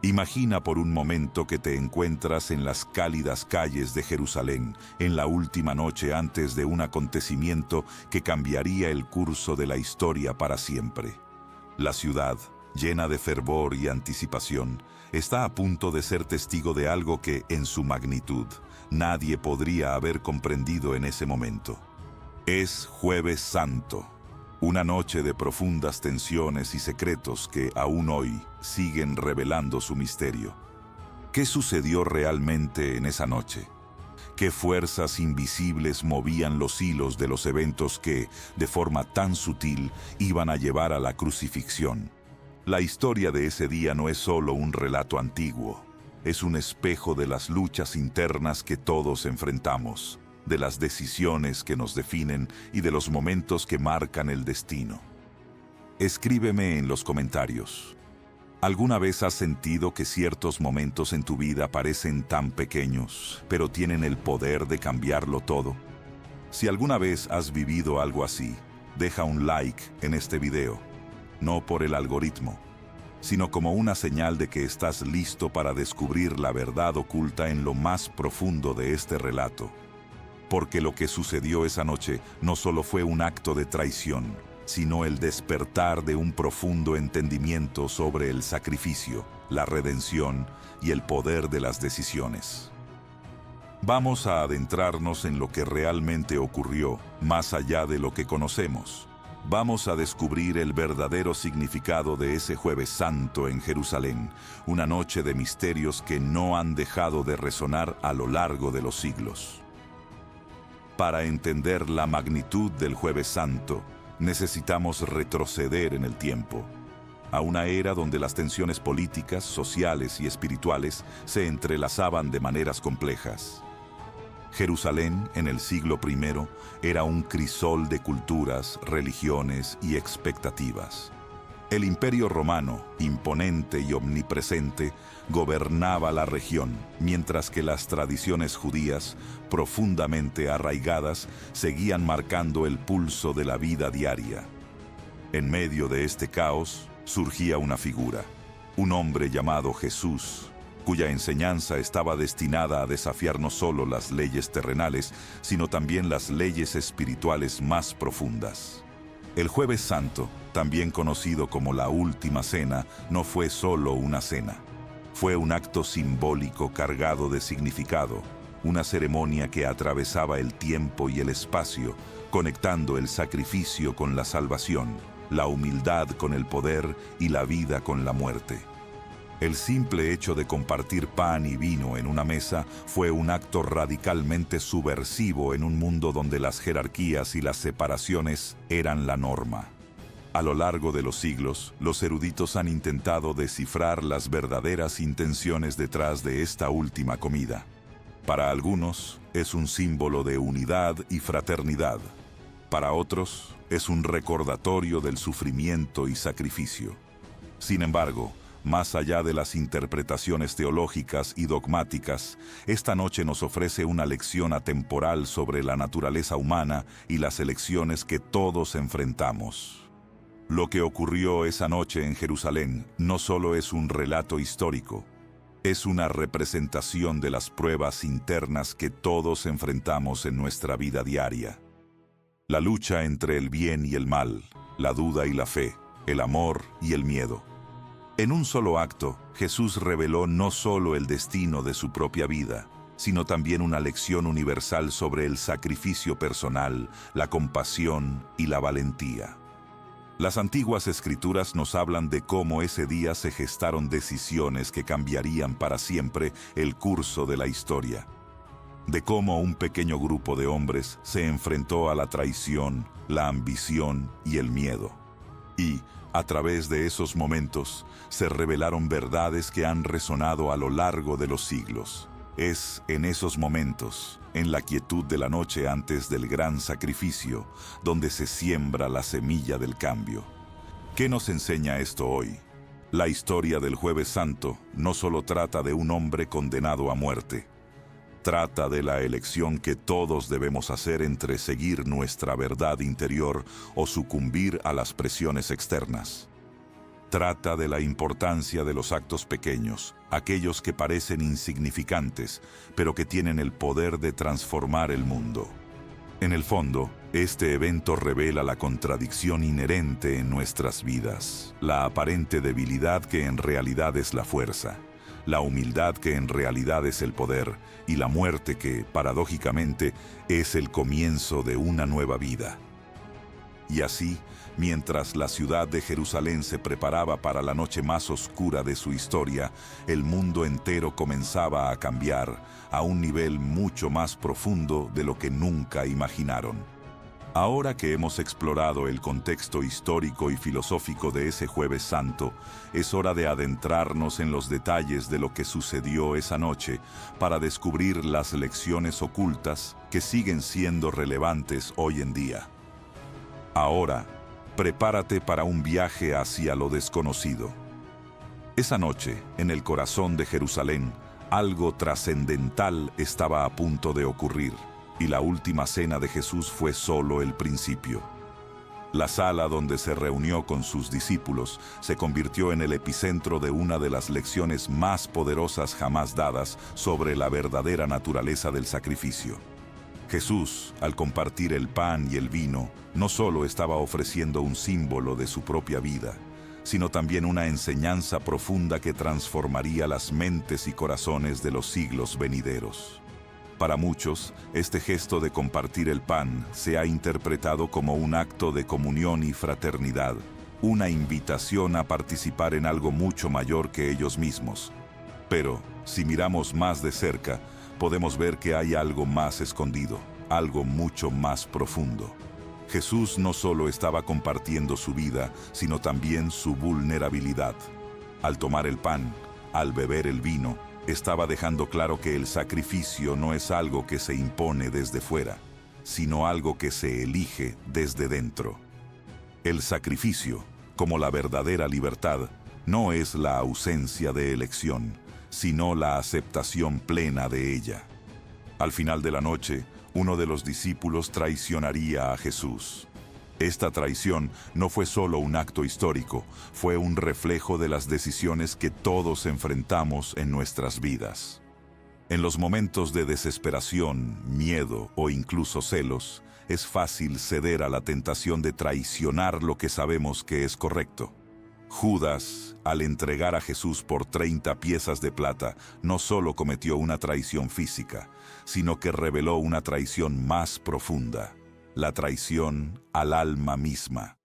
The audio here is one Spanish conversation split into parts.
Imagina por un momento que te encuentras en las cálidas calles de Jerusalén, en la última noche antes de un acontecimiento que cambiaría el curso de la historia para siempre. La ciudad, llena de fervor y anticipación, está a punto de ser testigo de algo que, en su magnitud, nadie podría haber comprendido en ese momento. Es Jueves Santo. Una noche de profundas tensiones y secretos que aún hoy siguen revelando su misterio. ¿Qué sucedió realmente en esa noche? ¿Qué fuerzas invisibles movían los hilos de los eventos que, de forma tan sutil, iban a llevar a la crucifixión? La historia de ese día no es solo un relato antiguo, es un espejo de las luchas internas que todos enfrentamos, de las decisiones que nos definen y de los momentos que marcan el destino. Escríbeme en los comentarios. ¿Alguna vez has sentido que ciertos momentos en tu vida parecen tan pequeños, pero tienen el poder de cambiarlo todo? Si alguna vez has vivido algo así, deja un like en este video, no por el algoritmo, sino como una señal de que estás listo para descubrir la verdad oculta en lo más profundo de este relato. Porque lo que sucedió esa noche no solo fue un acto de traición, sino el despertar de un profundo entendimiento sobre el sacrificio, la redención y el poder de las decisiones. Vamos a adentrarnos en lo que realmente ocurrió, más allá de lo que conocemos. Vamos a descubrir el verdadero significado de ese Jueves Santo en Jerusalén, una noche de misterios que no han dejado de resonar a lo largo de los siglos. Para entender la magnitud del Jueves Santo, necesitamos retroceder en el tiempo, a una era donde las tensiones políticas, sociales y espirituales se entrelazaban de maneras complejas. Jerusalén, en el siglo I, era un crisol de culturas, religiones y expectativas. El Imperio Romano, imponente y omnipresente, gobernaba la región, mientras que las tradiciones judías, profundamente arraigadas, seguían marcando el pulso de la vida diaria. En medio de este caos, surgía una figura, un hombre llamado Jesús, cuya enseñanza estaba destinada a desafiar no solo las leyes terrenales, sino también las leyes espirituales más profundas. El Jueves Santo, también conocido como la Última Cena, no fue solo una cena. Fue un acto simbólico cargado de significado, una ceremonia que atravesaba el tiempo y el espacio, conectando el sacrificio con la salvación, la humildad con el poder y la vida con la muerte. El simple hecho de compartir pan y vino en una mesa fue un acto radicalmente subversivo en un mundo donde las jerarquías y las separaciones eran la norma. A lo largo de los siglos, los eruditos han intentado descifrar las verdaderas intenciones detrás de esta última comida. Para algunos, es un símbolo de unidad y fraternidad. Para otros, es un recordatorio del sufrimiento y sacrificio. Sin embargo, más allá de las interpretaciones teológicas y dogmáticas, esta noche nos ofrece una lección atemporal sobre la naturaleza humana y las elecciones que todos enfrentamos. Lo que ocurrió esa noche en Jerusalén no solo es un relato histórico, es una representación de las pruebas internas que todos enfrentamos en nuestra vida diaria. La lucha entre el bien y el mal, la duda y la fe, el amor y el miedo. En un solo acto, Jesús reveló no solo el destino de su propia vida, sino también una lección universal sobre el sacrificio personal, la compasión y la valentía. Las antiguas escrituras nos hablan de cómo ese día se gestaron decisiones que cambiarían para siempre el curso de la historia. De cómo un pequeño grupo de hombres se enfrentó a la traición, la ambición y el miedo. Y, a través de esos momentos, se revelaron verdades que han resonado a lo largo de los siglos. Es en esos momentos, en la quietud de la noche antes del gran sacrificio, donde se siembra la semilla del cambio. ¿Qué nos enseña esto hoy? La historia del Jueves Santo no solo trata de un hombre condenado a muerte. Trata de la elección que todos debemos hacer entre seguir nuestra verdad interior o sucumbir a las presiones externas. Trata de la importancia de los actos pequeños, aquellos que parecen insignificantes, pero que tienen el poder de transformar el mundo. En el fondo, este evento revela la contradicción inherente en nuestras vidas, la aparente debilidad que en realidad es la fuerza, la humildad que en realidad es el poder, y la muerte que, paradójicamente, es el comienzo de una nueva vida. Y así, mientras la ciudad de Jerusalén se preparaba para la noche más oscura de su historia, el mundo entero comenzaba a cambiar a un nivel mucho más profundo de lo que nunca imaginaron. Ahora que hemos explorado el contexto histórico y filosófico de ese Jueves Santo, es hora de adentrarnos en los detalles de lo que sucedió esa noche para descubrir las lecciones ocultas que siguen siendo relevantes hoy en día. Ahora, prepárate para un viaje hacia lo desconocido. Esa noche, en el corazón de Jerusalén, algo trascendental estaba a punto de ocurrir, y la última cena de Jesús fue solo el principio. La sala donde se reunió con sus discípulos se convirtió en el epicentro de una de las lecciones más poderosas jamás dadas sobre la verdadera naturaleza del sacrificio. Jesús, al compartir el pan y el vino, no solo estaba ofreciendo un símbolo de su propia vida, sino también una enseñanza profunda que transformaría las mentes y corazones de los siglos venideros. Para muchos, este gesto de compartir el pan se ha interpretado como un acto de comunión y fraternidad, una invitación a participar en algo mucho mayor que ellos mismos. Pero, si miramos más de cerca, podemos ver que hay algo más escondido, algo mucho más profundo. Jesús no solo estaba compartiendo su vida, sino también su vulnerabilidad. Al tomar el pan, al beber el vino, estaba dejando claro que el sacrificio no es algo que se impone desde fuera, sino algo que se elige desde dentro. El sacrificio, como la verdadera libertad, no es la ausencia de elección, sino la aceptación plena de ella. Al final de la noche, uno de los discípulos traicionaría a Jesús. Esta traición no fue solo un acto histórico, fue un reflejo de las decisiones que todos enfrentamos en nuestras vidas. En los momentos de desesperación, miedo o incluso celos, es fácil ceder a la tentación de traicionar lo que sabemos que es correcto. Judas, al entregar a Jesús por 30 piezas de plata, no solo cometió una traición física, sino que reveló una traición más profunda, la traición al alma misma.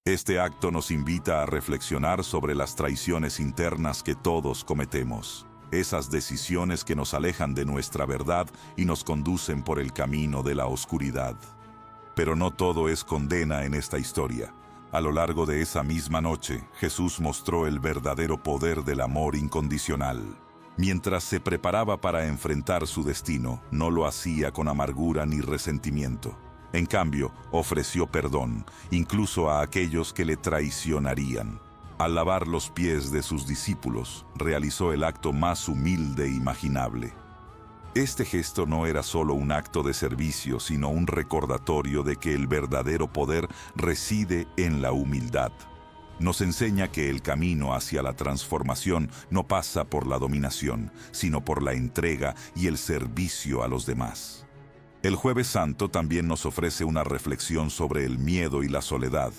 Este acto nos invita a reflexionar sobre las traiciones internas que todos cometemos, esas decisiones que nos alejan de nuestra verdad y nos conducen por el camino de la oscuridad. Pero no todo es condena en esta historia. A lo largo de esa misma noche, Jesús mostró el verdadero poder del amor incondicional. Mientras se preparaba para enfrentar su destino, no lo hacía con amargura ni resentimiento. En cambio, ofreció perdón, incluso a aquellos que le traicionarían. Al lavar los pies de sus discípulos, realizó el acto más humilde imaginable. Este gesto no era solo un acto de servicio, sino un recordatorio de que el verdadero poder reside en la humildad. Nos enseña que el camino hacia la transformación no pasa por la dominación, sino por la entrega y el servicio a los demás. El Jueves Santo también nos ofrece una reflexión sobre el miedo y la soledad.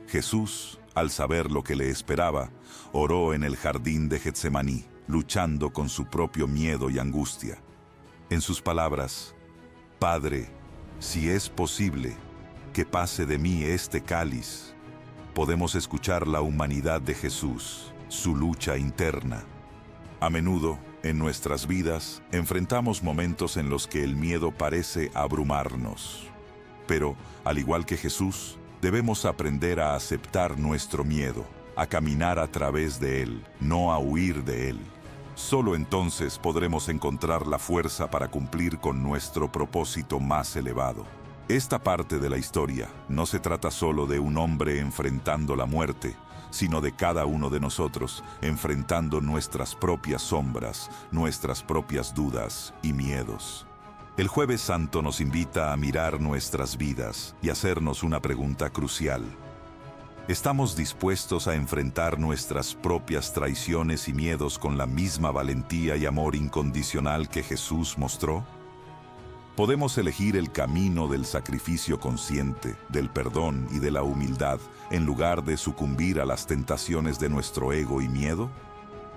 Jesús, al saber lo que le esperaba, oró en el jardín de Getsemaní, luchando con su propio miedo y angustia. En sus palabras, «Padre, si es posible, que pase de mí este cáliz», podemos escuchar la humanidad de Jesús, su lucha interna. A menudo, en nuestras vidas, enfrentamos momentos en los que el miedo parece abrumarnos. Pero, al igual que Jesús, debemos aprender a aceptar nuestro miedo, a caminar a través de él, no a huir de él. Solo entonces podremos encontrar la fuerza para cumplir con nuestro propósito más elevado. Esta parte de la historia no se trata solo de un hombre enfrentando la muerte, sino de cada uno de nosotros enfrentando nuestras propias sombras, nuestras propias dudas y miedos. El Jueves Santo nos invita a mirar nuestras vidas y hacernos una pregunta crucial. ¿Estamos dispuestos a enfrentar nuestras propias traiciones y miedos con la misma valentía y amor incondicional que Jesús mostró? Podemos elegir el camino del sacrificio consciente, del perdón y de la humildad, en lugar de sucumbir a las tentaciones de nuestro ego y miedo.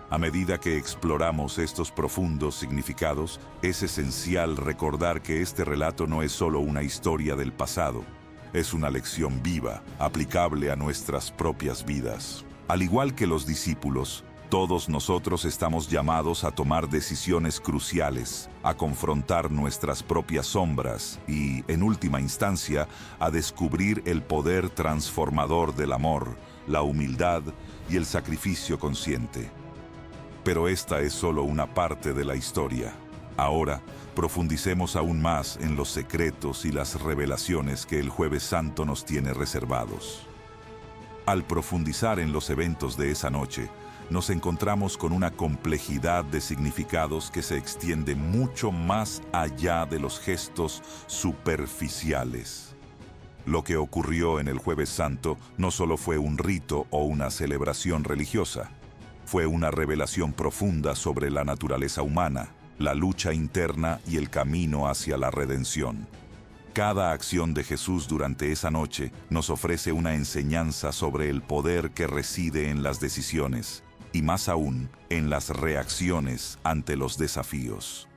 A medida que exploramos estos profundos significados, es esencial recordar que este relato no es solo una historia del pasado, es una lección viva, aplicable a nuestras propias vidas. Al igual que los discípulos, todos nosotros estamos llamados a tomar decisiones cruciales, a confrontar nuestras propias sombras y, en última instancia, a descubrir el poder transformador del amor, la humildad y el sacrificio consciente. Pero esta es solo una parte de la historia. Ahora, profundicemos aún más en los secretos y las revelaciones que el Jueves Santo nos tiene reservados. Al profundizar en los eventos de esa noche, nos encontramos con una complejidad de significados que se extiende mucho más allá de los gestos superficiales. Lo que ocurrió en el Jueves Santo no solo fue un rito o una celebración religiosa, fue una revelación profunda sobre la naturaleza humana, la lucha interna y el camino hacia la redención. Cada acción de Jesús durante esa noche nos ofrece una enseñanza sobre el poder que reside en las decisiones, y más aún, en las reacciones ante los desafíos.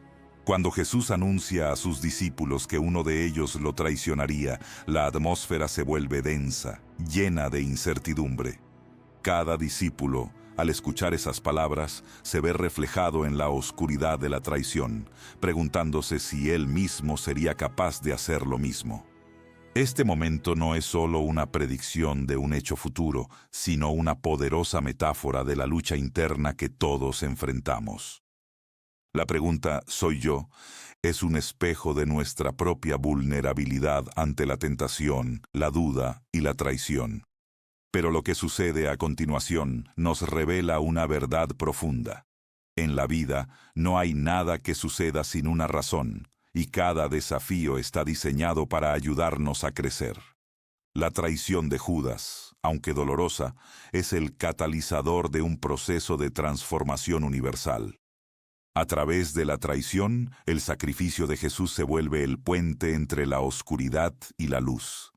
Cuando Jesús anuncia a sus discípulos que uno de ellos lo traicionaría, la atmósfera se vuelve densa, llena de incertidumbre. Cada discípulo, al escuchar esas palabras, se ve reflejado en la oscuridad de la traición, preguntándose si él mismo sería capaz de hacer lo mismo. Este momento no es solo una predicción de un hecho futuro, sino una poderosa metáfora de la lucha interna que todos enfrentamos. La pregunta «¿soy yo?» es un espejo de nuestra propia vulnerabilidad ante la tentación, la duda y la traición. Pero lo que sucede a continuación nos revela una verdad profunda. En la vida no hay nada que suceda sin una razón, y cada desafío está diseñado para ayudarnos a crecer. La traición de Judas, aunque dolorosa, es el catalizador de un proceso de transformación universal. A través de la traición, el sacrificio de Jesús se vuelve el puente entre la oscuridad y la luz.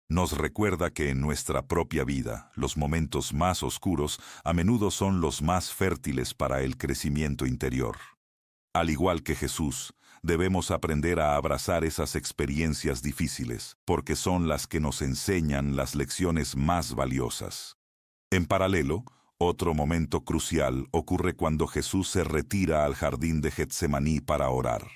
Nos recuerda que en nuestra propia vida, los momentos más oscuros a menudo son los más fértiles para el crecimiento interior. Al igual que Jesús, debemos aprender a abrazar esas experiencias difíciles, porque son las que nos enseñan las lecciones más valiosas. En paralelo, otro momento crucial ocurre cuando Jesús se retira al jardín de Getsemaní para orar.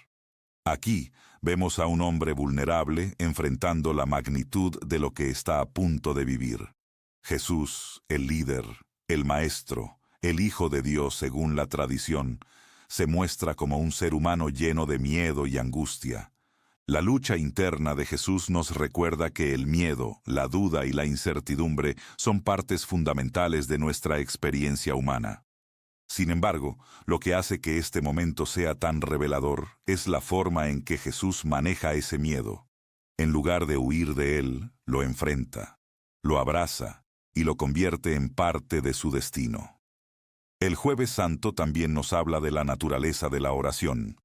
Aquí vemos a un hombre vulnerable enfrentando la magnitud de lo que está a punto de vivir. Jesús, el líder, el maestro, el Hijo de Dios según la tradición, se muestra como un ser humano lleno de miedo y angustia. La lucha interna de Jesús nos recuerda que el miedo, la duda y la incertidumbre son partes fundamentales de nuestra experiencia humana. Sin embargo, lo que hace que este momento sea tan revelador es la forma en que Jesús maneja ese miedo. En lugar de huir de él, lo enfrenta, lo abraza y lo convierte en parte de su destino. El Jueves Santo también nos habla de la naturaleza de la oración.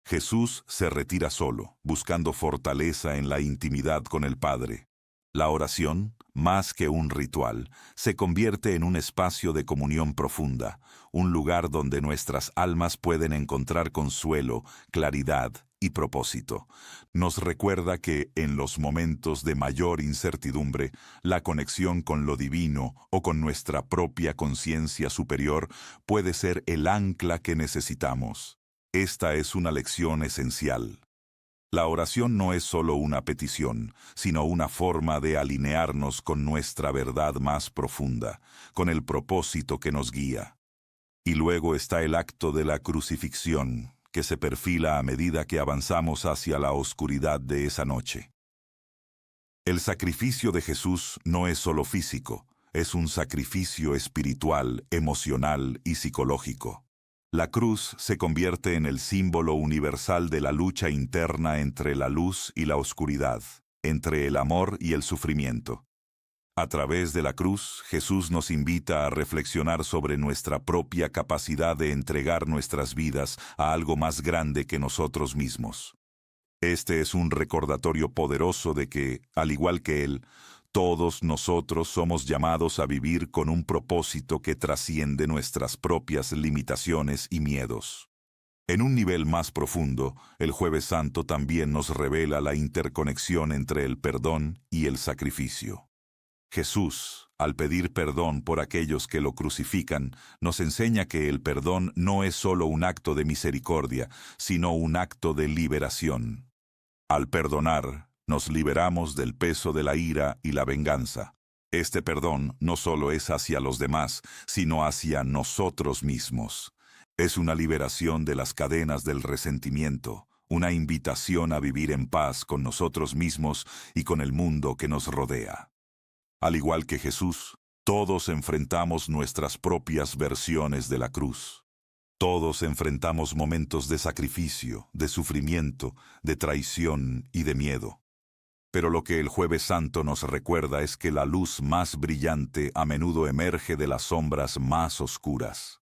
Jesús se retira solo, buscando fortaleza en la intimidad con el Padre. La oración, más que un ritual, se convierte en un espacio de comunión profunda, un lugar donde nuestras almas pueden encontrar consuelo, claridad y propósito. Nos recuerda que, en los momentos de mayor incertidumbre, la conexión con lo divino o con nuestra propia conciencia superior puede ser el ancla que necesitamos. Esta es una lección esencial. La oración no es solo una petición, sino una forma de alinearnos con nuestra verdad más profunda, con el propósito que nos guía. Y luego está el acto de la crucifixión, que se perfila a medida que avanzamos hacia la oscuridad de esa noche. El sacrificio de Jesús no es solo físico, es un sacrificio espiritual, emocional y psicológico. La cruz se convierte en el símbolo universal de la lucha interna entre la luz y la oscuridad, entre el amor y el sufrimiento. A través de la cruz, Jesús nos invita a reflexionar sobre nuestra propia capacidad de entregar nuestras vidas a algo más grande que nosotros mismos. Este es un recordatorio poderoso de que, al igual que Él, todos nosotros somos llamados a vivir con un propósito que trasciende nuestras propias limitaciones y miedos. En un nivel más profundo, el Jueves Santo también nos revela la interconexión entre el perdón y el sacrificio. Jesús, al pedir perdón por aquellos que lo crucifican, nos enseña que el perdón no es solo un acto de misericordia, sino un acto de liberación. Al perdonar, nos liberamos del peso de la ira y la venganza. Este perdón no solo es hacia los demás, sino hacia nosotros mismos. Es una liberación de las cadenas del resentimiento, una invitación a vivir en paz con nosotros mismos y con el mundo que nos rodea. Al igual que Jesús, todos enfrentamos nuestras propias versiones de la cruz. Todos enfrentamos momentos de sacrificio, de sufrimiento, de traición y de miedo. Pero lo que el Jueves Santo nos recuerda es que la luz más brillante a menudo emerge de las sombras más oscuras.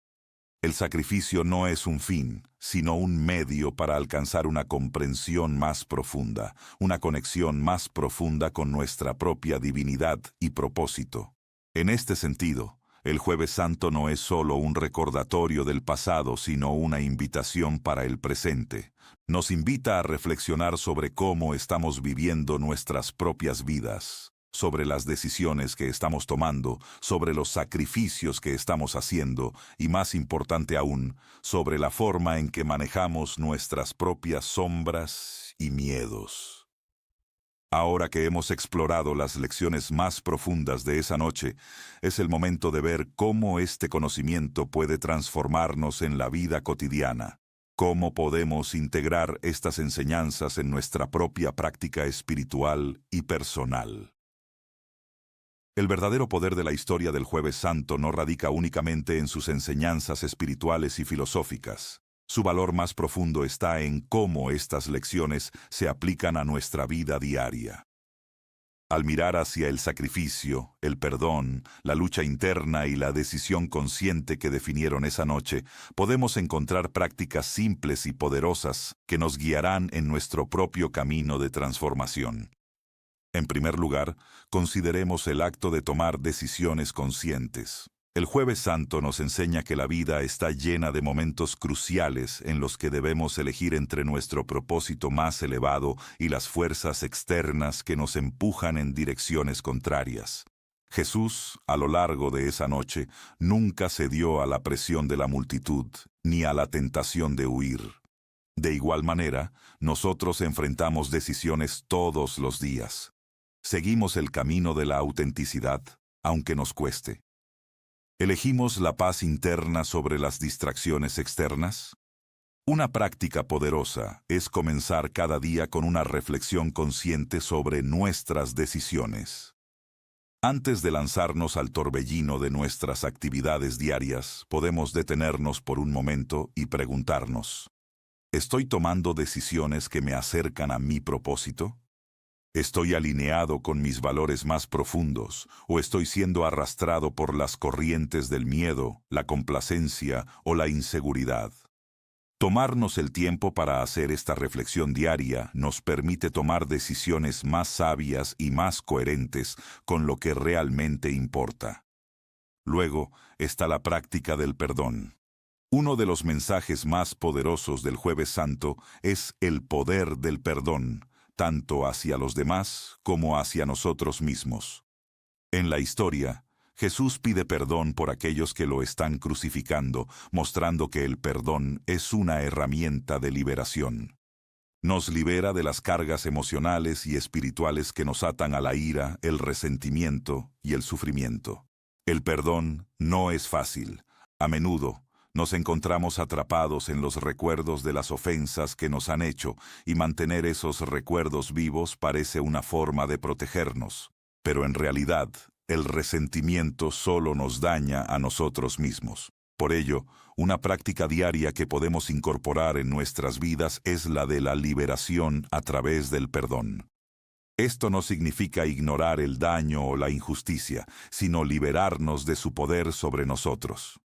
El sacrificio no es un fin, sino un medio para alcanzar una comprensión más profunda, una conexión más profunda con nuestra propia divinidad y propósito. En este sentido, el Jueves Santo no es solo un recordatorio del pasado, sino una invitación para el presente. Nos invita a reflexionar sobre cómo estamos viviendo nuestras propias vidas, sobre las decisiones que estamos tomando, sobre los sacrificios que estamos haciendo y, más importante aún, sobre la forma en que manejamos nuestras propias sombras y miedos. Ahora que hemos explorado las lecciones más profundas de esa noche, es el momento de ver cómo este conocimiento puede transformarnos en la vida cotidiana. ¿Cómo podemos integrar estas enseñanzas en nuestra propia práctica espiritual y personal? El verdadero poder de la historia del Jueves Santo no radica únicamente en sus enseñanzas espirituales y filosóficas. Su valor más profundo está en cómo estas lecciones se aplican a nuestra vida diaria. Al mirar hacia el sacrificio, el perdón, la lucha interna y la decisión consciente que definieron esa noche, podemos encontrar prácticas simples y poderosas que nos guiarán en nuestro propio camino de transformación. En primer lugar, consideremos el acto de tomar decisiones conscientes. El Jueves Santo nos enseña que la vida está llena de momentos cruciales en los que debemos elegir entre nuestro propósito más elevado y las fuerzas externas que nos empujan en direcciones contrarias. Jesús, a lo largo de esa noche, nunca cedió a la presión de la multitud, ni a la tentación de huir. De igual manera, nosotros enfrentamos decisiones todos los días. Seguimos el camino de la autenticidad, aunque nos cueste. ¿Elegimos la paz interna sobre las distracciones externas? Una práctica poderosa es comenzar cada día con una reflexión consciente sobre nuestras decisiones. Antes de lanzarnos al torbellino de nuestras actividades diarias, podemos detenernos por un momento y preguntarnos: ¿estoy tomando decisiones que me acercan a mi propósito? ¿Estoy alineado con mis valores más profundos o estoy siendo arrastrado por las corrientes del miedo, la complacencia o la inseguridad? Tomarnos el tiempo para hacer esta reflexión diaria nos permite tomar decisiones más sabias y más coherentes con lo que realmente importa. Luego está la práctica del perdón. Uno de los mensajes más poderosos del Jueves Santo es el poder del perdón, tanto hacia los demás como hacia nosotros mismos. En la historia, Jesús pide perdón por aquellos que lo están crucificando, mostrando que el perdón es una herramienta de liberación. Nos libera de las cargas emocionales y espirituales que nos atan a la ira, el resentimiento y el sufrimiento. El perdón no es fácil. A menudo, nos encontramos atrapados en los recuerdos de las ofensas que nos han hecho, y mantener esos recuerdos vivos parece una forma de protegernos. Pero en realidad, el resentimiento solo nos daña a nosotros mismos. Por ello, una práctica diaria que podemos incorporar en nuestras vidas es la de la liberación a través del perdón. Esto no significa ignorar el daño o la injusticia, sino liberarnos de su poder sobre nosotros.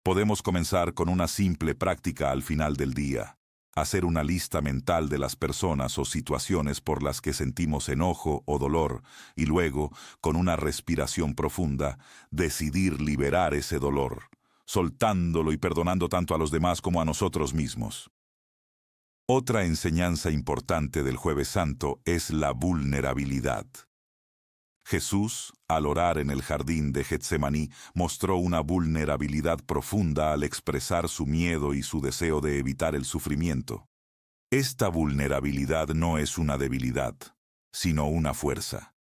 Podemos comenzar con una simple práctica al final del día. Hacer una lista mental de las personas o situaciones por las que sentimos enojo o dolor y luego, con una respiración profunda, decidir liberar ese dolor, soltándolo y perdonando tanto a los demás como a nosotros mismos. Otra enseñanza importante del Jueves Santo es la vulnerabilidad. Jesús, al orar en el jardín de Getsemaní, mostró una vulnerabilidad profunda al expresar su miedo y su deseo de evitar el sufrimiento. Esta vulnerabilidad no es una debilidad, sino una fuerza.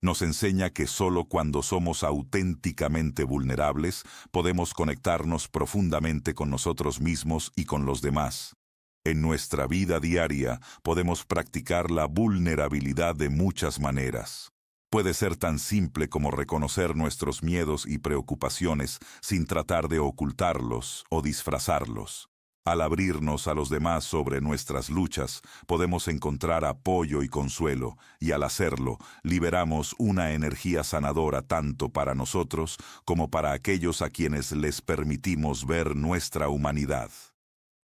Nos enseña que solo cuando somos auténticamente vulnerables podemos conectarnos profundamente con nosotros mismos y con los demás. En nuestra vida diaria podemos practicar la vulnerabilidad de muchas maneras. Puede ser tan simple como reconocer nuestros miedos y preocupaciones sin tratar de ocultarlos o disfrazarlos. Al abrirnos a los demás sobre nuestras luchas, podemos encontrar apoyo y consuelo, y al hacerlo, liberamos una energía sanadora tanto para nosotros como para aquellos a quienes les permitimos ver nuestra humanidad.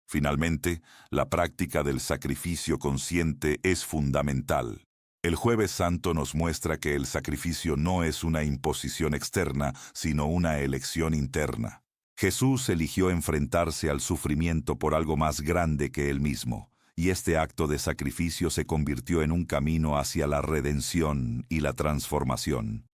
Finalmente, la práctica del sacrificio consciente es fundamental. El Jueves Santo nos muestra que el sacrificio no es una imposición externa, sino una elección interna. Jesús eligió enfrentarse al sufrimiento por algo más grande que él mismo, y este acto de sacrificio se convirtió en un camino hacia la redención y la transformación.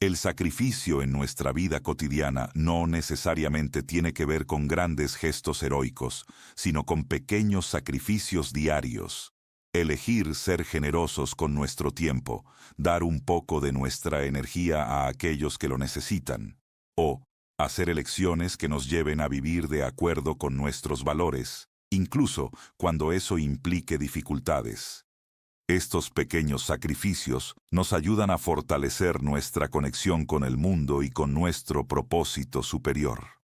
El sacrificio en nuestra vida cotidiana no necesariamente tiene que ver con grandes gestos heroicos, sino con pequeños sacrificios diarios. Elegir ser generosos con nuestro tiempo, dar un poco de nuestra energía a aquellos que lo necesitan, o hacer elecciones que nos lleven a vivir de acuerdo con nuestros valores, incluso cuando eso implique dificultades. Estos pequeños sacrificios nos ayudan a fortalecer nuestra conexión con el mundo y con nuestro propósito superior.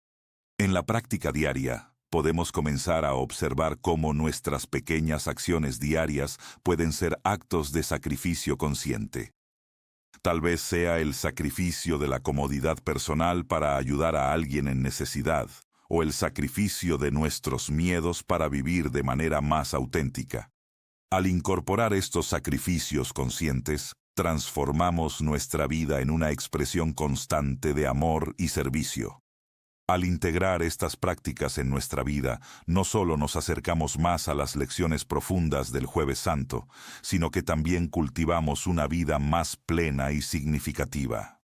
En la práctica diaria, podemos comenzar a observar cómo nuestras pequeñas acciones diarias pueden ser actos de sacrificio consciente. Tal vez sea el sacrificio de la comodidad personal para ayudar a alguien en necesidad, o el sacrificio de nuestros miedos para vivir de manera más auténtica. Al incorporar estos sacrificios conscientes, transformamos nuestra vida en una expresión constante de amor y servicio. Al integrar estas prácticas en nuestra vida, no solo nos acercamos más a las lecciones profundas del Jueves Santo, sino que también cultivamos una vida más plena y significativa.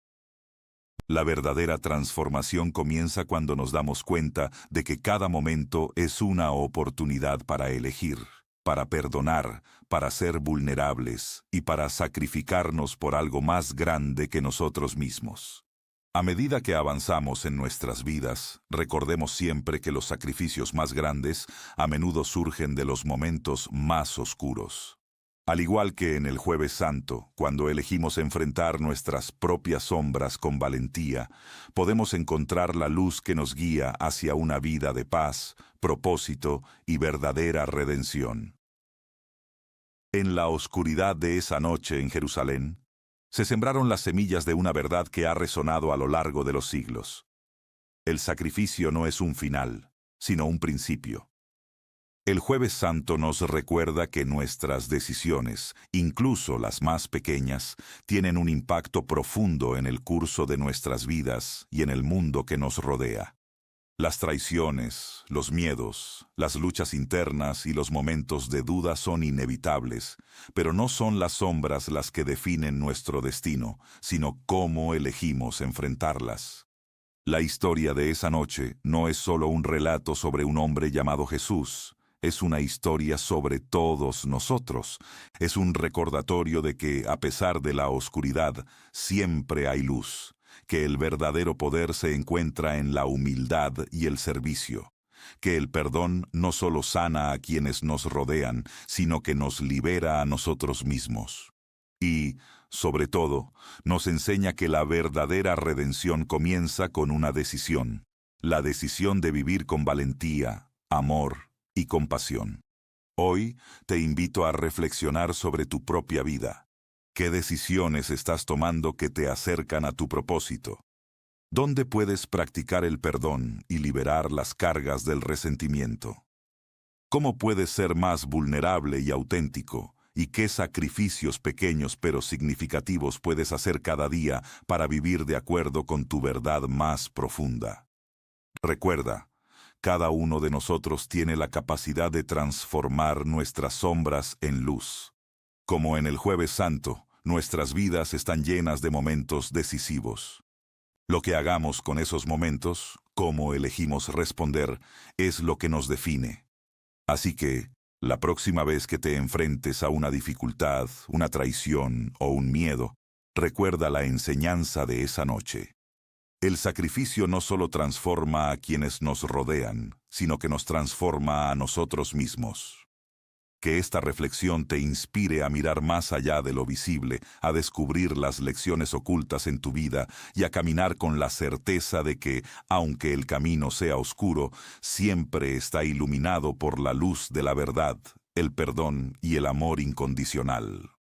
La verdadera transformación comienza cuando nos damos cuenta de que cada momento es una oportunidad para elegir, para perdonar, para ser vulnerables y para sacrificarnos por algo más grande que nosotros mismos. A medida que avanzamos en nuestras vidas, recordemos siempre que los sacrificios más grandes a menudo surgen de los momentos más oscuros. Al igual que en el Jueves Santo, cuando elegimos enfrentar nuestras propias sombras con valentía, podemos encontrar la luz que nos guía hacia una vida de paz, propósito y verdadera redención. En la oscuridad de esa noche en Jerusalén, se sembraron las semillas de una verdad que ha resonado a lo largo de los siglos. El sacrificio no es un final, sino un principio. El Jueves Santo nos recuerda que nuestras decisiones, incluso las más pequeñas, tienen un impacto profundo en el curso de nuestras vidas y en el mundo que nos rodea. Las traiciones, los miedos, las luchas internas y los momentos de duda son inevitables, pero no son las sombras las que definen nuestro destino, sino cómo elegimos enfrentarlas. La historia de esa noche no es solo un relato sobre un hombre llamado Jesús, es una historia sobre todos nosotros. Es un recordatorio de que, a pesar de la oscuridad, siempre hay luz, que el verdadero poder se encuentra en la humildad y el servicio, que el perdón no solo sana a quienes nos rodean, sino que nos libera a nosotros mismos. Y, sobre todo, nos enseña que la verdadera redención comienza con una decisión, la decisión de vivir con valentía, amor y compasión. Hoy te invito a reflexionar sobre tu propia vida. ¿Qué decisiones estás tomando que te acercan a tu propósito? ¿Dónde puedes practicar el perdón y liberar las cargas del resentimiento? ¿Cómo puedes ser más vulnerable y auténtico? ¿Y qué sacrificios pequeños pero significativos puedes hacer cada día para vivir de acuerdo con tu verdad más profunda? Recuerda, cada uno de nosotros tiene la capacidad de transformar nuestras sombras en luz. Como en el Jueves Santo, nuestras vidas están llenas de momentos decisivos. Lo que hagamos con esos momentos, cómo elegimos responder, es lo que nos define. Así que, la próxima vez que te enfrentes a una dificultad, una traición o un miedo, recuerda la enseñanza de esa noche. El sacrificio no solo transforma a quienes nos rodean, sino que nos transforma a nosotros mismos. Que esta reflexión te inspire a mirar más allá de lo visible, a descubrir las lecciones ocultas en tu vida y a caminar con la certeza de que, aunque el camino sea oscuro, siempre está iluminado por la luz de la verdad, el perdón y el amor incondicional.